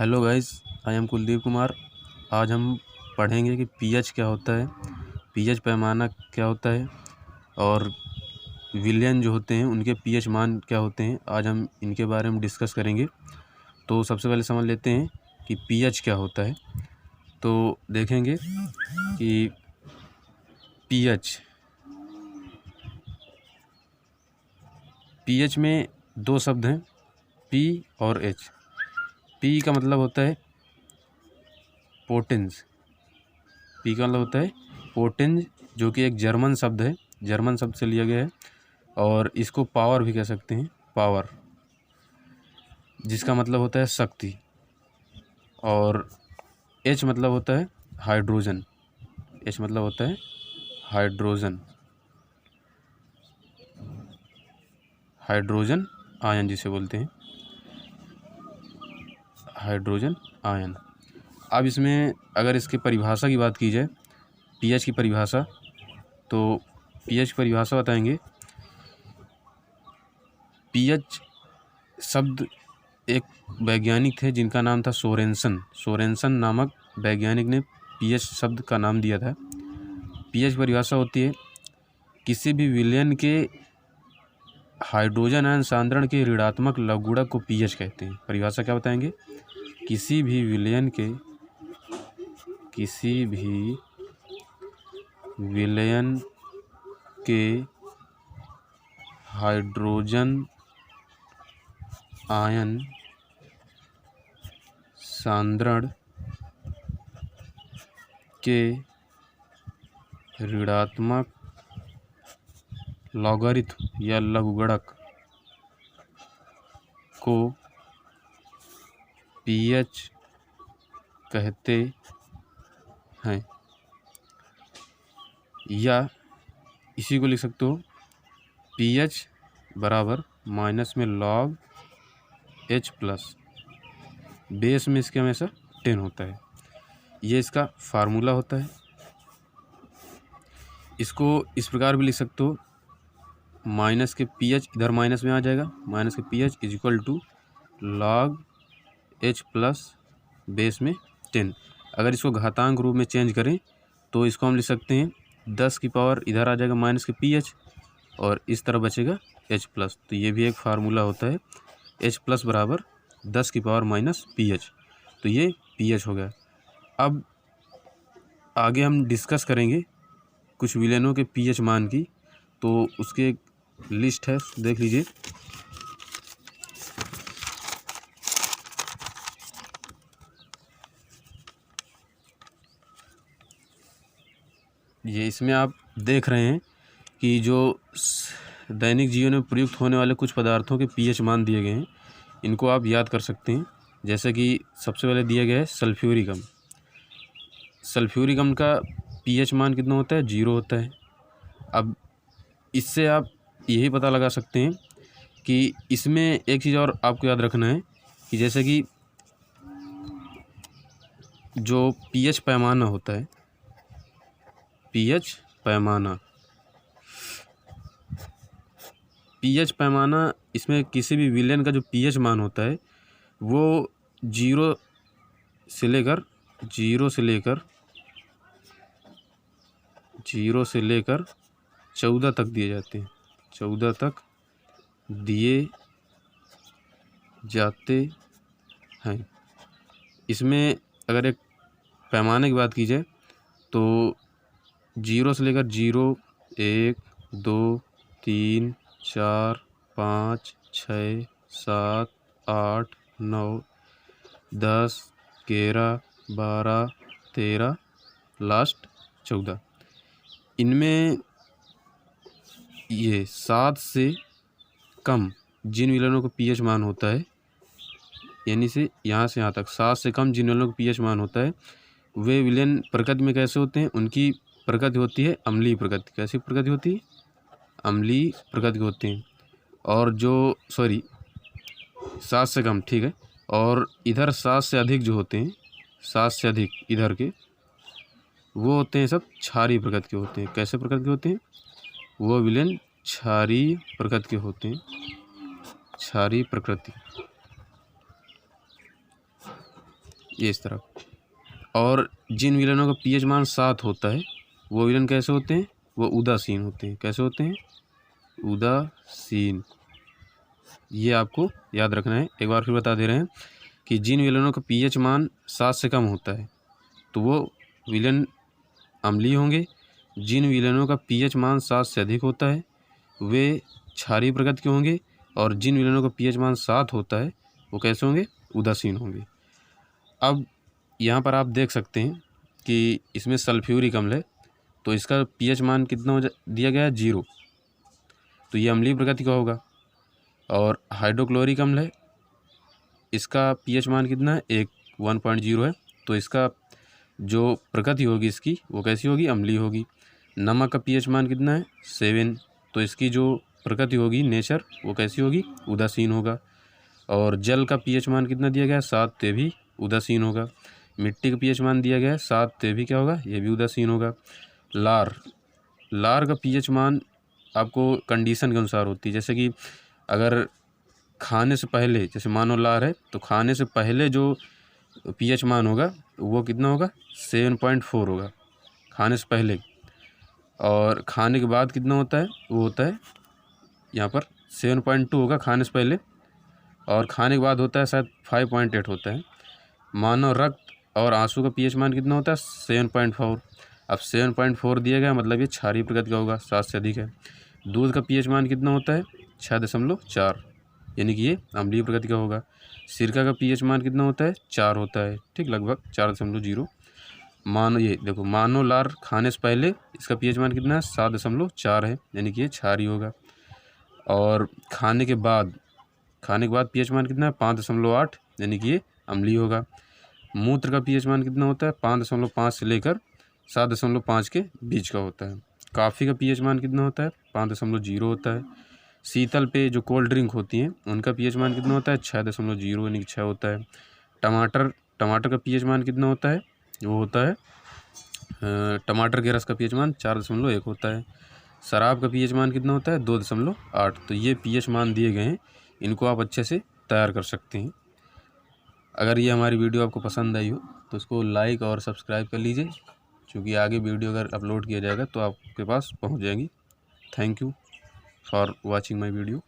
Hello guys, I am Kuldeep Kumar. आज हम पढ़ेंगे कि पीएच क्या होता है, पीएच पैमाना क्या होता है और विलयन जो होते हैं उनके पीएच मान क्या होते हैं। आज हम इनके बारे में डिस्कस करेंगे। तो सबसे पहले समझ लेते हैं कि पीएच क्या होता है। तो देखेंगे कि पीएच में दो शब्द हैं, पी और एच। पी का मतलब होता है पोटेंस, पी का मतलब होता है पोटेंस, जो कि एक जर्मन शब्द है, जर्मन शब्द से लिया गया है। और इसको पावर भी कह सकते हैं, पावर, जिसका मतलब होता है शक्ति। और एच मतलब होता है हाइड्रोजन, एच मतलब होता है हाइड्रोजन, हाइड्रोजन आयन जिसे बोलते हैं, हाइड्रोजन आयन। अब इसमें अगर इसकी परिभाषा की बात की जाए, पीएच की परिभाषा, तो पीएच की परिभाषा बताएंगे। पीएच शब्द एक वैज्ञानिक थे जिनका नाम था सोरेनसन। सोरेनसन नामक वैज्ञानिक ने पीएच शब्द का नाम दिया था। पीएच परिभाषा होती है किसी भी विलयन के हाइड्रोजन आयन सांद्रण के ऋणात्मक लघुगुणक को पीएच कहते हैं। परिभाषा क्या बताएंगे? किसी भी विलयन के हाइड्रोजन आयन सांद्रण के ऋणात्मक लॉगरिथम या लघुगणक को पीएच कहते हैं। या इसी को लिख सकते हो, पीएच बराबर माइनस में लॉग एच प्लस, बेस में इसके हमेशा 10 होता है। ये इसका फार्मूला होता है। इसको इस प्रकार भी लिख सकते हो, माइनस के पीएच इधर माइनस में आ जाएगा, माइनस के pH is equal to log H plus base में 10। अगर इसको घातांक रूप में चेंज करें तो इसको हम लिख सकते हैं 10 की पावर इधर आ जाएगा माइनस के पीएच, और इस तरह बचेगा एच प्लस। तो ये भी एक फार्मूला होता है, एच प्लस बराबर 10 की पावर माइनस पीएच। तो ये पीएच हो गया। अब आगे हम डिस्कस करेंगे कुछ विलयनों के पीएच मान की। तो उसके एक लिस्ट है, देख लीजिए। ये इसमें आप देख रहे हैं कि जो दैनिक जीवन में प्रयुक्त होने वाले कुछ पदार्थों के पीएच मान दिए गए हैं। इनको आप याद कर सकते हैं। जैसे कि सबसे पहले दिया गया है सल्फ्यूरिक अम्ल। सल्फ्यूरिक अम्ल का पीएच मान कितना होता है? 0 होता है। अब इससे आप यही पता लगा सकते हैं कि इसमें एक चीज़ और आपको याद रखना है कि जैसे कि जो पीएच पैमाना होता है, पीएच पैमाना, इसमें किसी भी विलयन का जो पीएच मान होता है वो 0 से लेकर 14 तक दिए जाते हैं, 14 तक दिए जाते हैं। इसमें अगर एक पैमाने की बात की जाए तो 0 से लेकर 0, 1, 2, 3, 4, 5, 6, 7, 8, 9, 10, 11, 12, 13, लास्ट 14। इनमें ये 7 से कम जिन विलयनों का पीएच मान होता है, यानी से यहाँ तक 7 से कम जिन विलयनों का पीएच मान होता है, वे विलयन प्रकृति में कैसे होते हैं? उनकी प्रकृति होती है अम्लीय प्रकृति। कैसी प्रकृति होती है? अम्लीय प्रकृति के होते हैं। और जो 7 से कम, ठीक है। और इधर 7 से अधिक जो होते हैं, 7 से अधिक इधर के, वो होते हैं सब क्षारीय प्रकृति के होते हैं। कैसे प्रकृति के होते हैं? वो विलयन क्षारीय प्रकृति के होते हैं, क्षारीय प्रकृति। ये इस तरह। और जिन विलयनों का पीएच मान 7 होता है वो विलयन कैसे होते हैं, वो उदासीन होते हैं। कैसे होते हैं, उदासीन। ये आपको याद रखना है। एक बार फिर बता दे रहे हैं कि जिन विलयनों का पीएच मान 7 से कम होता है तो वो विलयन अम्लीय होंगे। जिन विलयनों का पीएच मान 7 से अधिक होता है वे क्षारीय प्रकृति के होंगे। और जिन विलयनों का पीएच मान 7 होता है वो कैसे होंगे, उदासीन होंगे। अब यहाँ पर आप देख सकते हैं कि इसमें सल्फ्यूरिक अम्ल है तो इसका पीएच मान कितना दिया गया है, 0, तो ये अम्लीय प्रकृति का होगा। और हाइड्रोक्लोरिक अम्ल है, इसका पीएच मान कितना है, 1.0 है, तो इसका जो प्रकृति होगी इसकी वो कैसी होगी, अम्लीय होगी। नमक का पीएच मान कितना है, 7, तो इसकी जो प्रकृति होगी, नेचर, वो कैसी होगी, उदासीन होगा। और जल का पीएच मान कितना दिया गया है, 7, तो भी उदासीन होगा। मिट्टी का पीएच मान दिया गया है 7, तो भी क्या होगा, ये भी उदासीन होगा। लार का पीएच मान आपको कंडीशन के अनुसार होती है। जैसे कि अगर खाने से पहले, जैसे मानो लार है तो खाने से पहले जो पीएच मान होगा वो कितना होगा, 7.4 होगा खाने से पहले। और खाने के बाद कितना होता है, वो होता है यहाँ पर 7.2 होगा खाने से पहले। और खाने के बाद होता है शायद 5.8 होता है। मानव रक्त और आंसू का पीएच मान कितना होता है, 7.4। अब 7.4 दिया गया मतलब ये क्षारीय प्रकृति का होगा, 7 से अधिक है। दूध का पीएच मान कितना होता है, 6.4, यानी कि ये अम्लीय प्रकृति का होगा। सिरका का पीएच मान कितना होता है, 4 होता है, ठीक, लगभग 4.0। मानो ये देखो, मानो लार खाने से पहले इसका पीएच मान कितना है, 7.4 है, यानी कि ये क्षारीय होगा। और खाने के बाद पीएच मान कितना है, 5.8, यानी कि ये अम्लीय होगा। मूत्र का पीएच मान कितना होता है, 5.5 से लेकर 7.5 के बीच का होता है। कॉफ़ी का पीएच मान कितना होता है, 5.0 होता है। शीतल पे जो कोल्ड ड्रिंक होती हैं उनका पीएच मान कितना होता है, 6.0, यानी कि 6 होता है। टमाटर का पीएच मान कितना होता है, वो होता है टमाटर के रस का पीएच मान 4.1 होता है। शराब का पीएच मान कितना होता है, 2.8। तो ये पीएच मान दिए गए हैं, इनको आप अच्छे से तैयार कर सकते हैं। अगर ये हमारी वीडियो आपको पसंद आई हो तो इसको लाइक और सब्सक्राइब कर लीजिए, क्योंकि आगे वीडियो अगर अपलोड किया जाएगा तो आपके पास पहुंच जाएगी। Thank you for watching my video.